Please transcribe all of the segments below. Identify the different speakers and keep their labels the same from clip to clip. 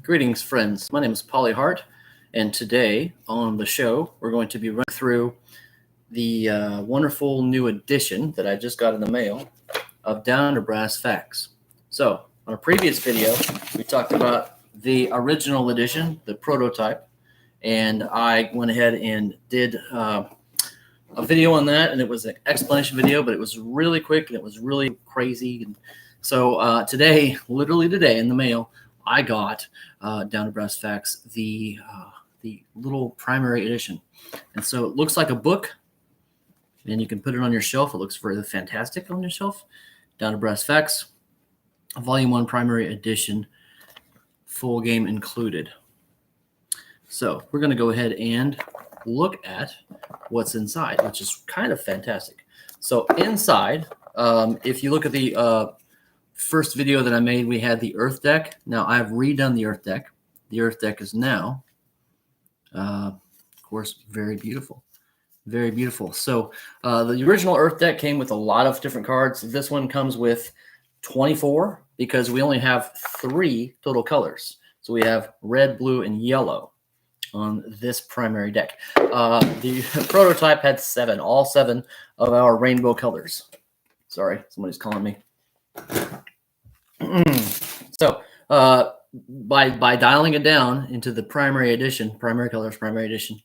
Speaker 1: Greetings, friends. My name is Polly Hart, and today on the show, we're going to be running through the wonderful new edition that I just got in the mail of Down to Brass Facts. So, on a previous video, we talked about the original edition, the prototype, and I went ahead and did a video on that, and it was an explanation video, but it was really quick and it was really crazy. And so today, literally today in the mail, I got Down to Brass Facts, the little primary edition. And so it looks like a book, and you can put it on your shelf. It looks very fantastic on your shelf. Down to Brass Facts, Volume 1 Primary Edition, full game included. So we're going to go ahead and look at what's inside, which is kind of fantastic. So inside, if you look at the first video that I made, we had the Earth deck. Now I've redone the Earth deck. The Earth deck is now, of course, very beautiful. Very beautiful. So the original Earth deck came with a lot of different cards. This one comes with 24 because we only have 3 total colors. So we have red, blue, and yellow on this primary deck. The prototype had 7, all 7 of our rainbow colors. Sorry, somebody's calling me. So by dialing it down into the primary edition, primary colors, primary edition,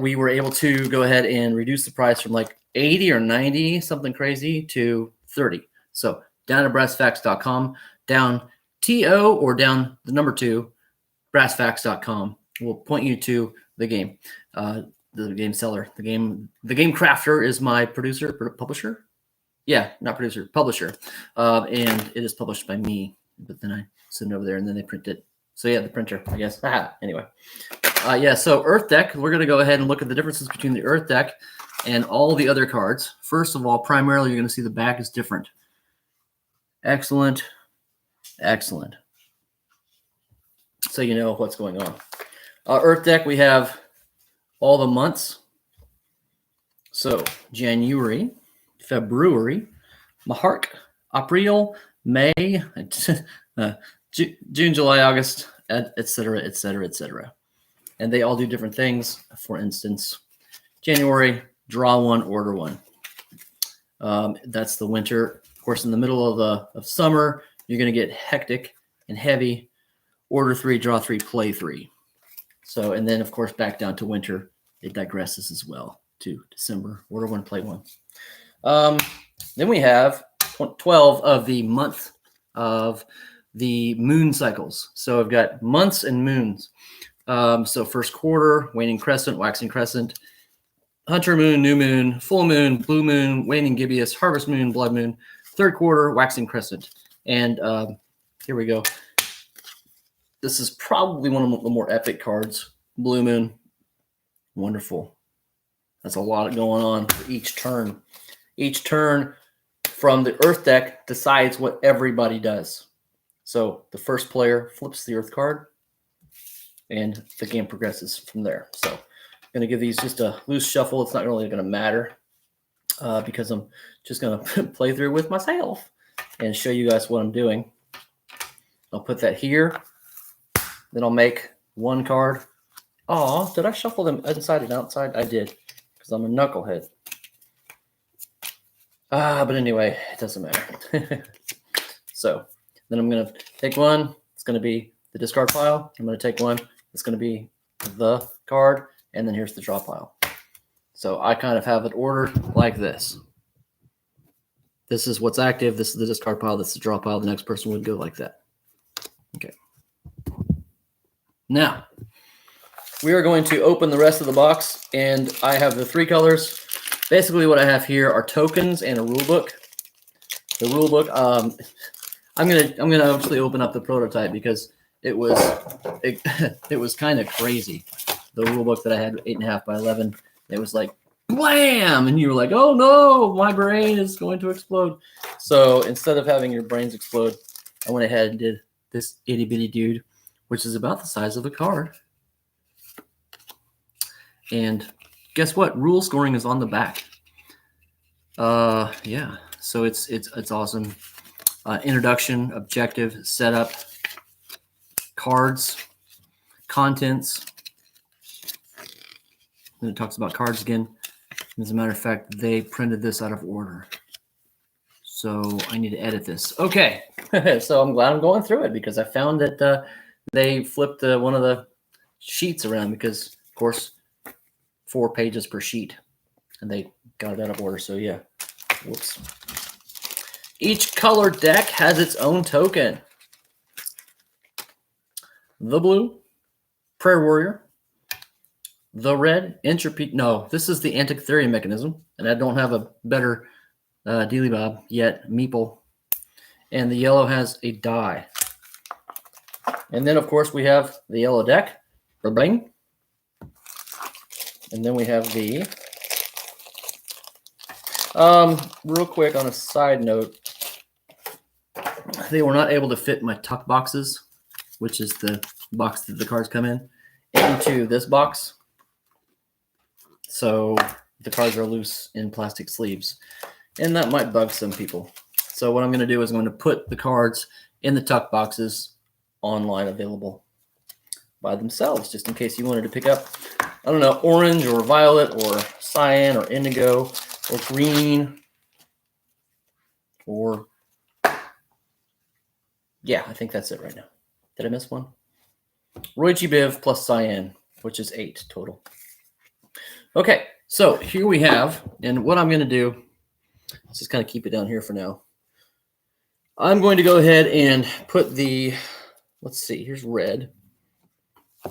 Speaker 1: we were able to go ahead and reduce the price from like 80 or 90, something crazy, to 30. So down to brassfacts.com, down TO or down the number 2, brassfacts.com will point you to the game. The game seller, the game crafter is my publisher. Yeah, not producer, publisher. And it is published by me, but then I send it over there and then they print it. So yeah, the printer, I guess. Anyway. Yeah, so Earth deck, we're going to go ahead and look at the differences between the Earth deck and all the other cards. First of all, primarily, you're going to see the back is different. Excellent. Excellent. So you know what's going on. Earth deck, we have all the months. So January, February, March, April, May, June, July, August, etc., etc., etc. And they all do different things. For instance, January, draw 1, order 1. That's the winter. Of course, in the middle of summer, you're going to get hectic and heavy. Order 3, draw 3, play 3. So, and then of course back down to winter, it digresses as well to December. Order 1, play 1. Then we have 12 of the month of the moon cycles. So I've got months and moons. So first quarter, waning crescent, waxing crescent, hunter moon, new moon, full moon, blue moon, waning gibbous, harvest moon, blood moon, third quarter, waxing crescent. And here we go. This is probably one of the more epic cards. Blue moon, wonderful. That's a lot going on for each turn. Each turn from the Earth deck decides what everybody does. So the first player flips the Earth card, and the game progresses from there. So I'm going to give these just a loose shuffle. It's not really going to matter because I'm just going to play through with myself and show you guys what I'm doing. I'll put that here. Then I'll make 1 card. Oh, did I shuffle them inside and outside? I did because I'm a knucklehead. But anyway, it doesn't matter. So then I'm going to take 1. It's going to be the discard pile. I'm going to take 1. It's going to be the card. And then here's the draw pile. So I kind of have it ordered like this. This is what's active. This is the discard pile. This is the draw pile. The next person would go like that. Okay. Now, we are going to open the rest of the box. And I have the 3 colors. Basically, what I have here are tokens and a rule book. The rule book, I'm gonna actually open up the prototype because it was kind of crazy. The rule book that I had, 8.5 by 11, it was like blam, and you were like, oh no, my brain is going to explode. So instead of having your brains explode, I went ahead and did this itty bitty dude, which is about the size of a card. And guess what? Rule scoring is on the back. Yeah, so it's awesome. Introduction, objective, setup, cards, contents. And it talks about cards again. As a matter of fact, they printed this out of order. So I need to edit this. Okay. So I'm glad I'm going through it because I found that they flipped one of the sheets around because, of course, 4 pages per sheet. And they got it out of order. So, yeah. Whoops. Each color deck has its own token. The blue, Prayer Warrior. The red, Entropy. No, this is the Antikythera mechanism. And I don't have a better Dealy Bob yet, Meeple. And the yellow has a die. And then, of course, we have the yellow deck. Bling. And then we have the... real quick on a side note, they were not able to fit my tuck boxes, which is the box that the cards come in, into this box. So the cards are loose in plastic sleeves, and that might bug some people. So what I'm going to do is I'm going to put the cards in the tuck boxes online available by themselves, just in case you wanted to pick up, I don't know, orange or violet or cyan or indigo or green or, yeah, I think that's it right now. Did I miss one? Roichi Biv plus cyan, which is 8 total. Okay, so here we have, and what I'm going to do, let's just kind of keep it down here for now. I'm going to go ahead and put the, let's see, here's red.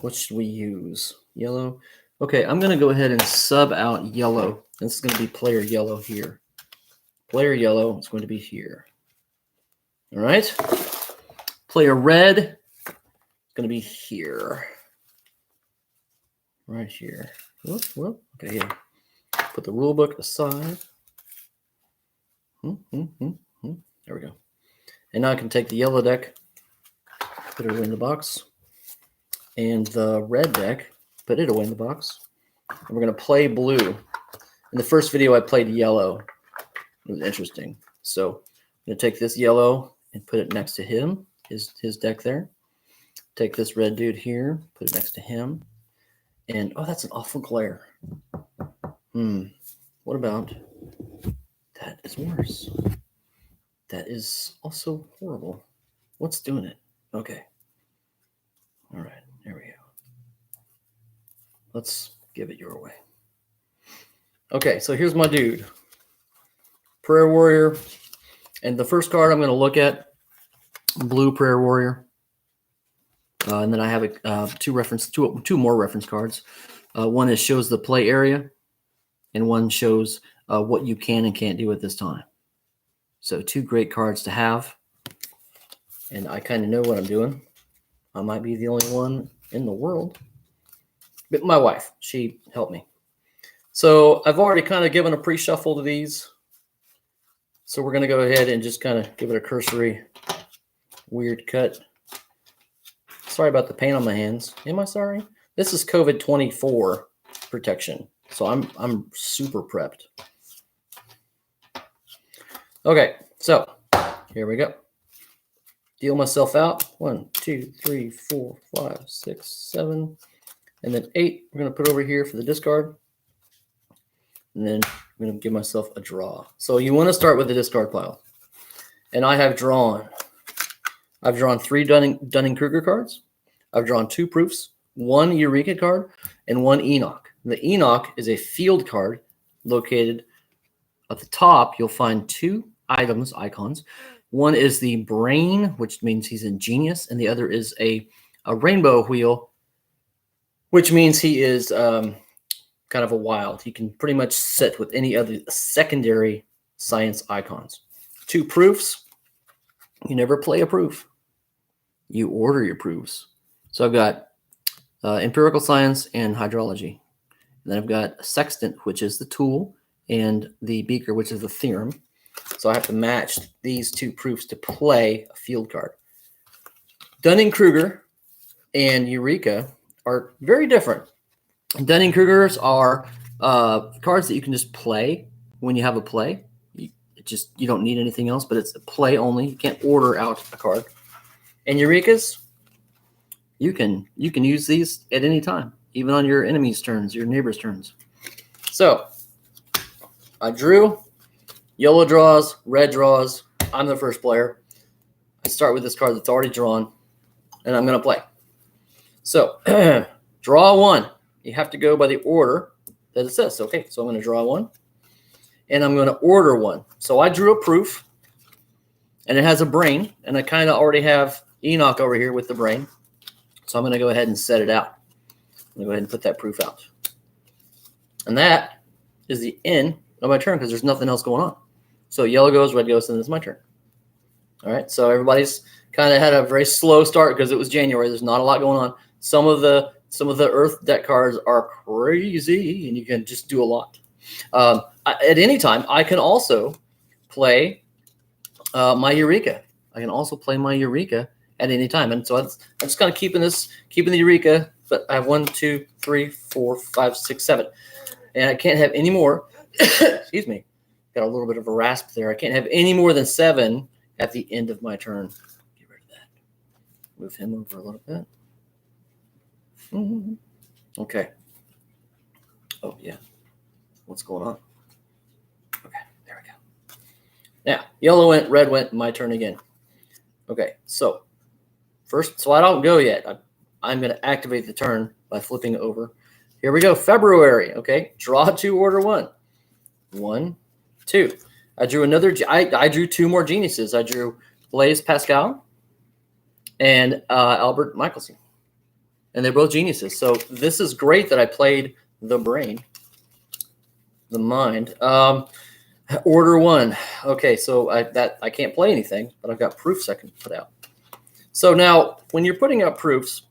Speaker 1: What should we use? Yellow. Okay, I'm going to go ahead and sub out yellow. This is going to be player yellow here. Player yellow is going to be here. All right. Player red is going to be here. Right here. Whoop. Okay, here. Put the rule book aside. There we go. And now I can take the yellow deck, put it in the box, and the red deck, put it away in the box. And we're going to play blue. In the first video, I played yellow. It was interesting. So I'm going to take this yellow and put it next to him, his deck there. Take this red dude here, put it next to him. And, oh, that's an awful glare. What about, that is worse. That is also horrible. What's doing it? Okay. All right, there we go. Let's give it your way. Okay, so here's my dude. Prayer Warrior. And the first card I'm going to look at, blue Prayer Warrior. And then I have two more reference cards. One is shows the play area, and one shows what you can and can't do at this time. So 2 great cards to have. And I kind of know what I'm doing. I might be the only one in the world. But my wife, she helped me. So I've already kind of given a pre-shuffle to these. So we're going to go ahead and just kind of give it a cursory weird cut. Sorry about the paint on my hands. Am I sorry? This is COVID-24 protection. So I'm super prepped. Okay, so here we go. Deal myself out. 1, 2, 3, 4, 5, 6, 7, and then 8. We're going to put over here for the discard. And then I'm going to give myself a draw. So you want to start with the discard pile. And I've drawn 3 Dunning-Kruger cards. I've drawn 2 proofs, 1 Eureka card, and 1 Enoch. The Enoch is a field card located at the top. You'll find 2 icons. One is the brain, which means he's a genius, and the other is a rainbow wheel, which means he is kind of a wild. He can pretty much sit with any other secondary science icons. 2 proofs. You never play a proof. You order your proofs. So I've got empirical science and hydrology. And then I've got a sextant, which is the tool, and the beaker, which is the theorem. So I have to match these 2 proofs to play a field card. Dunning-Kruger and Eureka are very different. Dunning-Krugers are cards that you can just play when you have a play. You don't need anything else, but it's a play only. You can't order out a card. And Eurekas, you can use these at any time, even on your enemy's turns, your neighbor's turns. So I drew, yellow draws, red draws. I'm the first player. I start with this card that's already drawn, and I'm going to play. So draw one. You have to go by the order that it says. Okay, so I'm going to draw one, and I'm going to order one. So I drew a proof, and it has a brain, and I kind of already have Enoch over here with the brain. So I'm going to go ahead and set it out. I'm going to go ahead and put that proof out. And that is the end of my turn because there's nothing else going on. So yellow goes, red goes, and it's my turn. All right, so everybody's kind of had a very slow start because it was January. There's not a lot going on. Some of the Earth deck cards are crazy, and you can just do a lot. At any time, I can also play my Eureka. I can also play my Eureka at any time, and so I'm just kind of keeping the Eureka. But I have 1, 2, 3, 4, 5, 6, 7, and I can't have any more. Excuse me, got a little bit of a rasp there. I can't have any more than 7 at the end of my turn. Get rid of that. Move him over a little bit. Okay. Oh, yeah. What's going on? Okay, there we go. Now, yellow went, red went, my turn again. Okay, so first, so I don't go yet. I'm going to activate the turn by flipping it over. Here we go, February. Okay, draw 2, order 1. 1, 2. I drew another. I drew 2 more geniuses. I drew Blaise Pascal and Albert Michelson. And they're both geniuses. So this is great that I played the brain, the mind. Order 1. Okay, so I can't play anything, but I've got proofs I can put out. So now, when you're putting out proofs,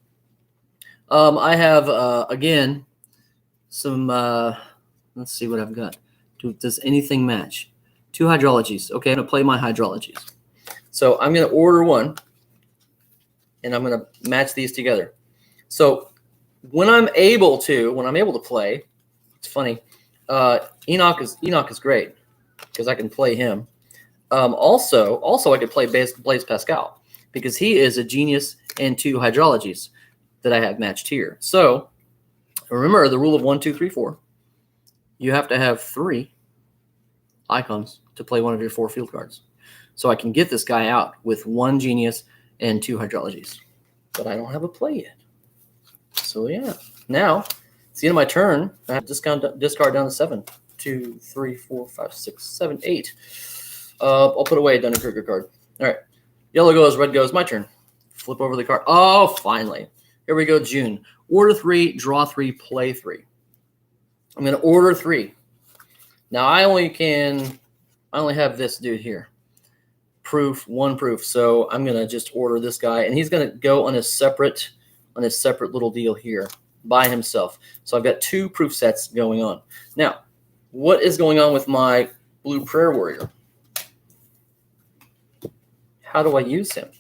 Speaker 1: I have again some. Let's see what I've got. Does anything match? 2 hydrologies. Okay, I'm gonna play my hydrologies. So I'm gonna order 1, and I'm gonna match these together. So when I'm able to play, it's funny. Enoch is great because I can play him. Also I could play Blaise Pascal because he is a genius and 2 hydrologies that I have matched here. So remember the rule of 1, 2, 3, 4. You have to have 3 icons to play one of your 4 field cards. So I can get this guy out with 1 genius and 2 hydrologies, but I don't have a play yet. So yeah, now it's the end of my turn. I have to discard down to 7. 2, 3, 4, 5, 6, 7, 8. I'll put away a Dunning-Kruger card. All right, yellow goes, red goes. My turn. Flip over the card. Oh, finally. Here we go. June. Order 3, draw 3, play 3. I'm going to order 3. Now I only have this dude here. Proof, 1 proof. So I'm going to just order this guy, and he's going to go on a separate little deal here by himself. So I've got 2 proof sets going on. Now, what is going on with my blue prayer warrior? How do I use him?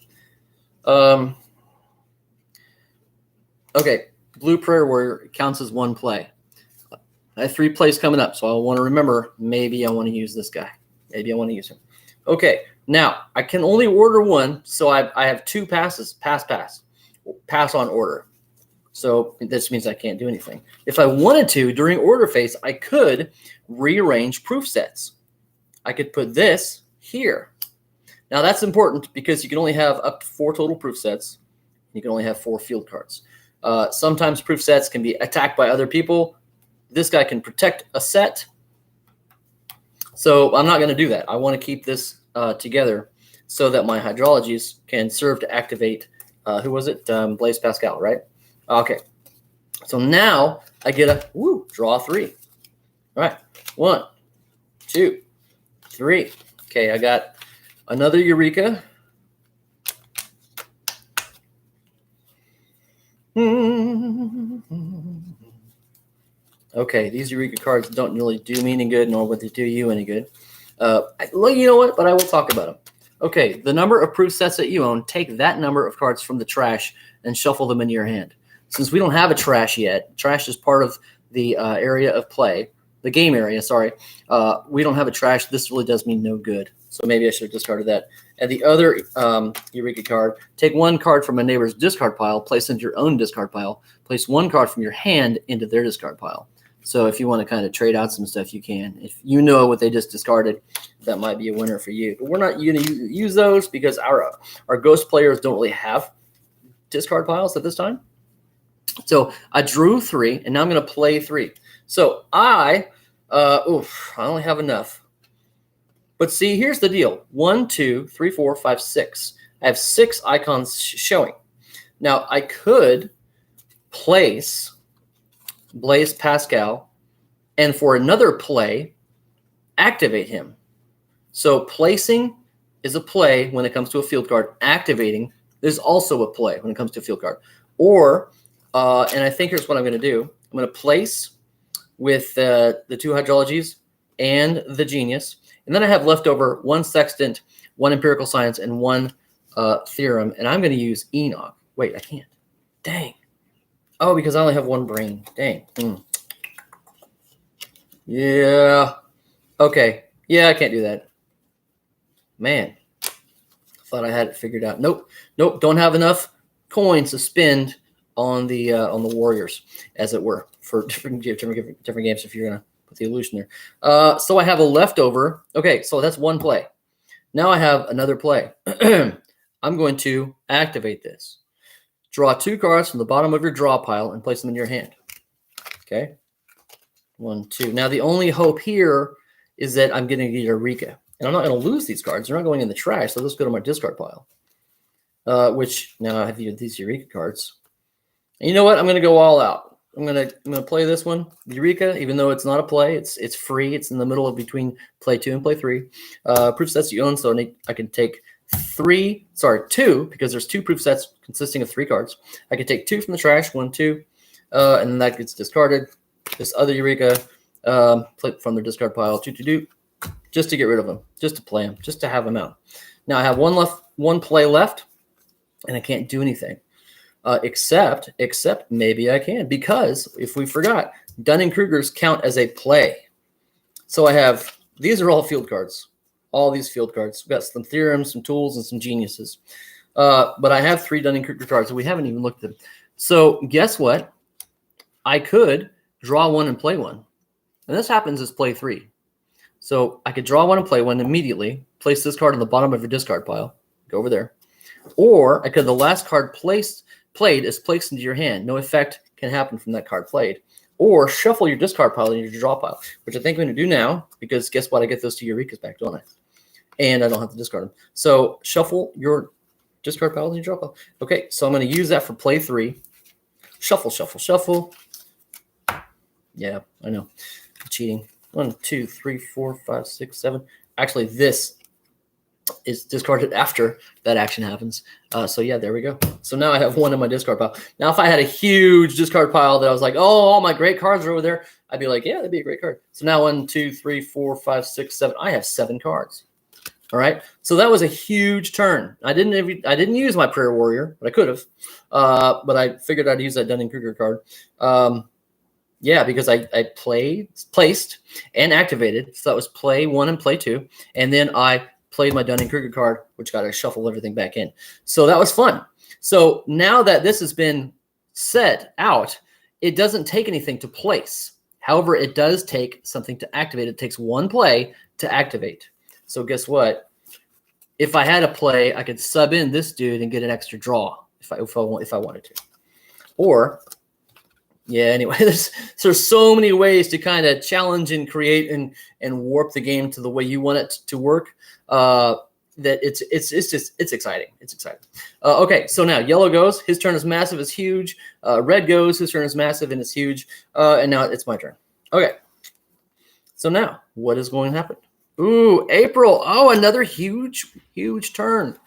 Speaker 1: Okay, blue prayer warrior counts as 1 play. I have 3 plays coming up, so I want to remember maybe I want to use this guy. Maybe I want to use him. Okay, now I can only order 1, so I have 2 passes, pass on order. So this means I can't do anything. If I wanted to, during order phase, I could rearrange proof sets. I could put this here. Now that's important because you can only have up to 4 total proof sets. You can only have 4 field cards. Sometimes proof sets can be attacked by other people. This guy can protect a set. So I'm not going to do that. I want to keep this together so that my hydrologies can serve to activate, who was it? Blaise Pascal, right? Okay. So now I get a draw 3. All right. 1, 2, 3. Okay, I got another Eureka. Okay, these Eureka cards don't really do me any good, nor would they do you any good. You know what? But I will talk about them. Okay, the number of proof sets that you own, take that number of cards from the trash and shuffle them into your hand. Since we don't have a trash yet, trash is part of the area of play, the game area, sorry. We don't have a trash. This really does me no good. So maybe I should have discarded that. And the other Eureka card, take one card from a neighbor's discard pile, place into your own discard pile, place one card from your hand into their discard pile. So if you want to kind of trade out some stuff, you can. If you know what they just discarded, that might be a winner for you. But we're not going to use those because our ghost players don't really have discard piles at this time. So I drew 3, and now I'm going to play 3. So I only have enough. But see, here's the deal. 1, 2, 3, 4, 5, 6. I have 6 icons showing. Now, I could place Blaise Pascal, and for another play, activate him. So placing is a play when it comes to a field card. Activating is also a play when it comes to a field card. Or, and I think here's what I'm going to do. I'm going to place with the 2 hydrologies and the genius. And then I have left over 1 sextant, 1 empirical science, and 1 theorem. And I'm going to use Enoch. Wait, I can't. Dang. Oh, because I only have 1 brain. Dang. Yeah. Okay. Yeah, I can't do that. Man. I thought I had it figured out. Nope. Don't have enough coins to spend on the warriors, as it were, for different games if you're going to put the illusion there. So I have a leftover. Okay, so that's 1 play. Now I have another play. I'm going to activate this. Draw 2 cards from the bottom of your draw pile and place them in your hand. Okay. 1, 2. Now the only hope here is that I'm getting a Eureka. And I'm not going to lose these cards. They're not going in the trash. So let's go to my discard pile. Which now I have these Eureka cards. And you know what? I'm going to go all out. I'm going to play this one, Eureka, even though it's not a play. It's free. It's in the middle of between play 2 and play 3. Proof sets you own, so I can take 2, because there's 2 proof sets consisting of 3 cards. I can take 2 from the trash, 1, 2, and then that gets discarded. This other Eureka, from the discard pile, just to get rid of them, just to play them, just to have them out. Now I have 1 play left, and I can't do anything. Except maybe I can, because if we forgot, Dunning-Krugers count as a play. So I have, these are all field cards. All these field cards. We've got some theorems, some tools, and some geniuses. But I have 3 Dunning-Kruger cards, and we haven't even looked at them. So guess what? I could draw 1 and play 1. And this happens as play 3. So I could draw 1 and play 1 immediately, place this card on the bottom of your discard pile, go over there. Or I could, the last card played is placed into your hand. No effect can happen from that card played. Or shuffle your discard pile into your draw pile, which I think I'm going to do now, because guess what? I get those 2 Eurekas back, don't I? And I don't have to discard them. So shuffle your discard pile into your draw pile. Okay, so I'm going to use that for play 3. Shuffle, shuffle, shuffle. Yeah, I know. I'm cheating. 1, 2, 3, 4, 5, 6, 7. Actually, this is discarded after that action happens. So yeah, there we go. So now I have 1 in my discard pile. Now, if I had a huge discard pile that I was like, oh, all my great cards are over there, I'd be like, yeah, that'd be a great card. So now 1, 2, 3, 4, 5, 6, 7. I have 7 cards. All right. So that was a huge turn. I didn't use my Prayer Warrior, but I could have. But I figured I'd use that Dunning-Kruger card. Yeah, because I placed, and activated. So that was play 1 and play 2. And then I played my Dunning-Kruger card, which got to shuffle everything back in. So that was fun. So now that this has been set out, it doesn't take anything to place. However, it does take something to activate. It takes 1 play to activate. So guess what? If I had a play, I could sub in this dude and get an extra draw if I wanted to. Or, yeah, anyway, there's so many ways to kind of challenge and create and warp the game to the way you want it to work. That it's exciting. It's exciting. Okay, so now yellow goes. His turn is massive. It's huge. Red goes. His turn is massive and it's huge. And now it's my turn. Okay. So now what is going to happen? Ooh, April. Oh, another huge turn.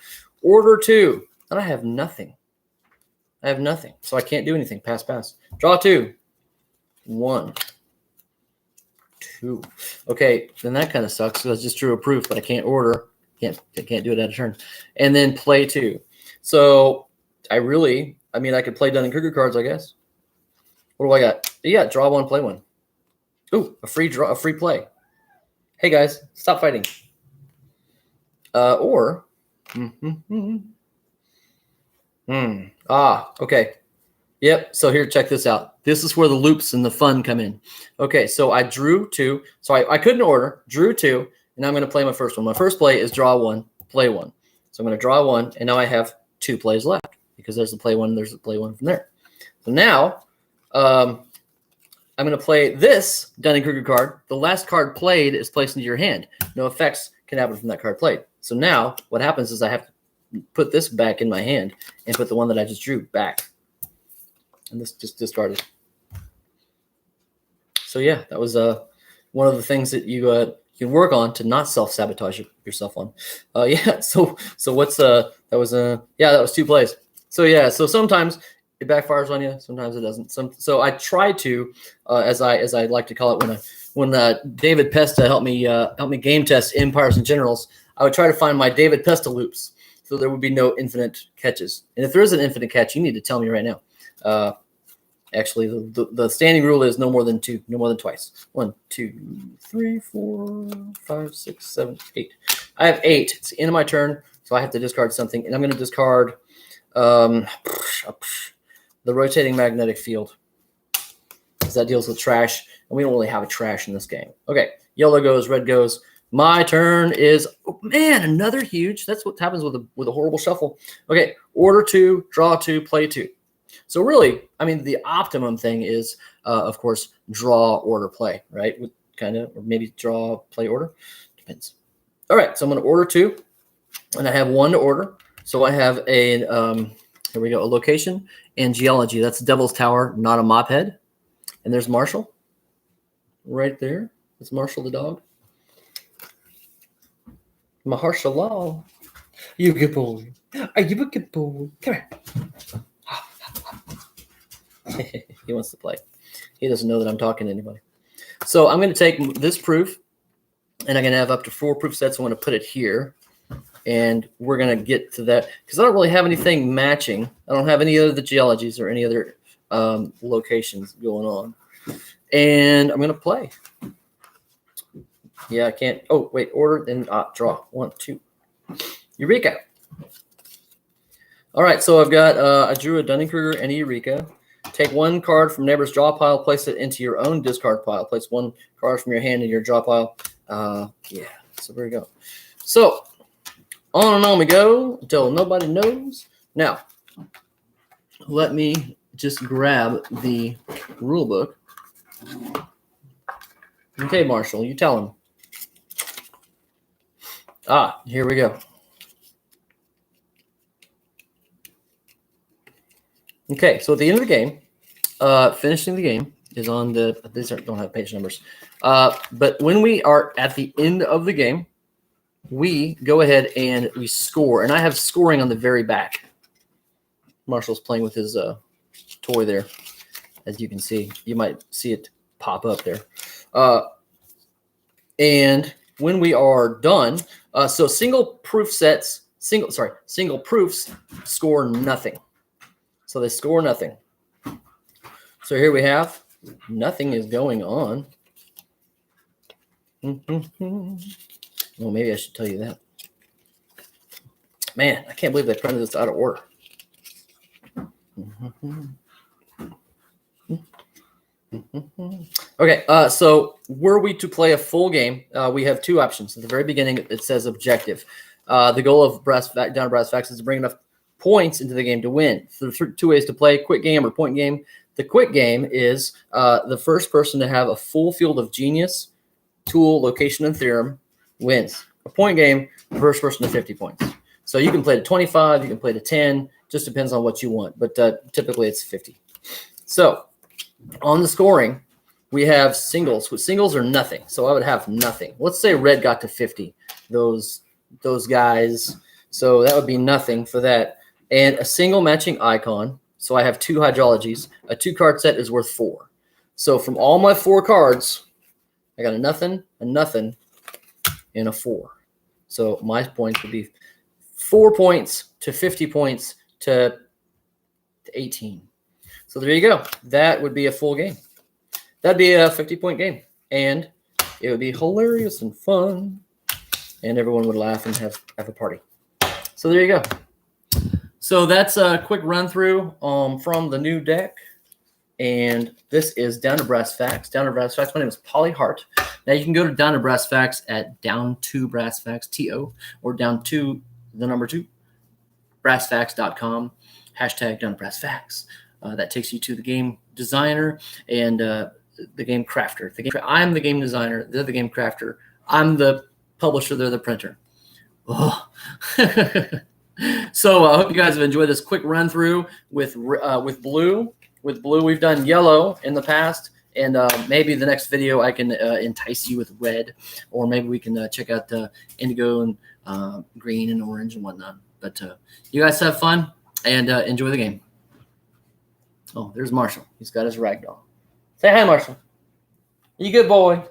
Speaker 1: Order 2. And I have nothing. So I can't do anything. Pass. Draw 2. 1. 2. Okay, then that kind of sucks. So I just drew a proof, but I can't order. I can't do it at a turn. And then play 2. So I could play Dunning-Kruger cards, I guess. What do I got? Yeah, draw 1, play 1. Ooh, a free play. Hey guys, stop fighting. Or Okay. Yep. So here, check this out. This is where the loops and the fun come in. Okay. So I drew 2. So I couldn't order, drew 2, and I'm going to play my first one. My first play is draw 1, play 1. So I'm going to draw 1, and now I have 2 plays left because there's the play 1, there's the play 1 from there. So now I'm going to play this Dunning-Kruger card. The last card played is placed into your hand. No effects can happen from that card played. So now what happens is I have to put this back in my hand and put the one that I just drew back. And this just discarded. So yeah, that was one of the things that you can work on to not self-sabotage yourself on. Yeah. So what's that was yeah, that was 2 plays. So yeah, so sometimes it backfires on you, sometimes it doesn't. So I try to, as I like to call it, when David Pesta helped me game test Empires and Generals, I would try to find my David Pesta loops, so there would be no infinite catches. And if there is an infinite catch, you need to tell me right now. Actually, the standing rule is no more than 2, no more than twice. 1, 2, 3, 4, 5, 6, 7, 8. I have 8. It's the end of my turn, so I have to discard something, and I'm going to discard the rotating magnetic field, because that deals with trash, and we don't really have a trash in this game. Okay, yellow goes, red goes. My turn is, oh man, another huge. That's what happens with a horrible shuffle. Okay, order 2, draw 2, play 2. So really, I mean, the optimum thing is, of course, draw, order, play, right? Kind of, or maybe draw, play, order. Depends. All right, so I'm going to order 2, and I have 1 to order. So I have a, here we go, a location and geology. That's Devil's Tower, not a mop head. And there's Marshall right there. It's Marshall the dog. Mahershala. You good boy. Are you a good boy? Come here. He wants to play. He doesn't know that I'm talking to anybody. So I'm going to take this proof, and I'm going to have up to 4 proof sets. I want to put it here, and we're going to get to that because I don't really have anything matching. I don't have any other the geologies or any other locations going on. And I'm going to play. Yeah, I can't. Oh, wait. Order, then draw. 1, 2. Eureka. All right, so I've got, I drew a Dunning-Kruger and a Eureka. Take 1 card from neighbor's draw pile, place it into your own discard pile. Place 1 card from your hand in your draw pile. Yeah, so there we go. So on and on we go until nobody knows. Now, let me just grab the rule book. Okay, Marshall, you tell him. Here we go. Okay, so at the end of the game, finishing the game is on the, these don't have page numbers. But when we are at the end of the game, we go ahead and we score. And I have scoring on the very back. Marshall's playing with his toy there, as you can see. You might see it pop up there. And when we are done, so single proofs score nothing. So they score nothing. So here we have nothing is going on. Well, maybe I should tell you that. Man, I can't believe they printed this out of order. Okay, so were we to play a full game, we have 2 options. At the very beginning, it says objective. The goal of Down Brass Facts is to bring enough points into the game to win. So there's 2 ways to play: quick game or point game. The quick game is the first person to have a full field of genius, tool, location, and theorem wins. A point game, the first person to 50 points. So you can play to 25, you can play to 10, just depends on what you want, but typically it's 50. So on the scoring, we have singles. Singles are nothing, so I would have nothing. Let's say red got to 50, those guys, so that would be nothing for that. And a single matching icon. So I have 2 hydrologies. A 2-card set is worth 4. So from all my 4 cards, I got a nothing, and a 4. So my points would be 4 points to 50 points to 18. So there you go. That would be a full game. That'd be a 50-point game. And it would be hilarious and fun. And everyone would laugh and have a party. So there you go. So that's a quick run through from the new deck. And this is Down to Brass Facts. Down to Brass Facts. My name is Polly Hart. Now you can go to Down to Brass Facts at Down to Brass Facts, TO, or down to the number 2, brassfacts.com, hashtag Down to Brass Facts. That takes you to the game designer and the game crafter. I'm the game designer. They're the game crafter. I'm the publisher. They're the printer. Oh. So I hope you guys have enjoyed this quick run through with blue. With blue, we've done yellow in the past, and maybe the next video I can entice you with red, or maybe we can check out indigo and green and orange and whatnot. But you guys have fun and enjoy the game. Oh, there's Marshall. He's got his ragdoll. Say hi, Marshall. You good boy.